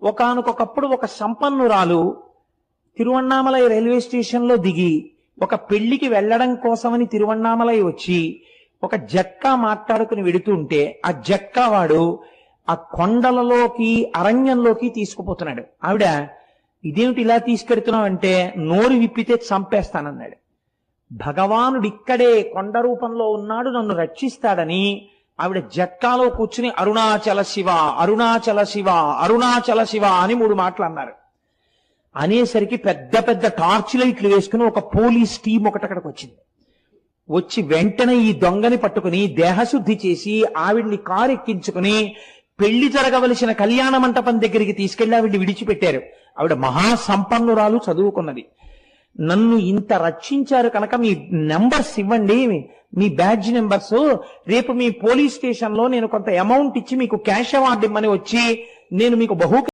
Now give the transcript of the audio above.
ఒకానొకప్పుడు ఒక సంపన్నురాలు తిరువణ్ణామలై రైల్వే స్టేషన్లో దిగి ఒక పెళ్లికి వెళ్లడం కోసమని తిరువణ్ణామలై వచ్చి ఒక జట్కా మాట్లాడుకుని వెడుతుంటే ఆ జట్కా వాడు ఆ కొండలలోకి అరణ్యంలోకి తీసుకుపోతున్నాడు. ఆవిడ ఇదేమిటి ఇలా తీసుకెడుతున్నావు అంటే నోరు విప్పితే చంపేస్తానన్నాడు. భగవానుడు ఇక్కడే కొండ రూపంలో ఉన్నాడు, నన్ను రక్షిస్తాడని ఆవిడ జట్కాలో కూర్చుని అరుణాచల శివ అరుణాచల శివ అరుణాచల శివ అని 3 మాటలు అన్నారు. అనేసరికి పెద్ద పెద్ద టార్చ్ లైట్లు వేసుకుని ఒక పోలీస్ టీం ఒకటక్కడికి వచ్చింది. వచ్చి వెంటనే ఈ దొంగని పట్టుకుని దేహశుద్ధి చేసి ఆవిడ్ని కారు ఎక్కించుకుని పెళ్లి జరగవలసిన కళ్యాణ మంటపం దగ్గరికి తీసుకెళ్లి ఆవిడ్ని విడిచిపెట్టారు. ఆవిడ మహాసంపన్నురాలు, చదువుకున్నది. నన్ను ఇంత రక్షించారు కనుక మీ నెంబర్స్ ఇవ్వండి, మీ బ్యాడ్జ్ నెంబర్స్, రేపు మీ పోలీస్ స్టేషన్ లో నేను కొంత అమౌంట్ ఇచ్చి మీకు క్యాష్ అవార్డు ఇమ్మని వచ్చి నేను మీకు బహు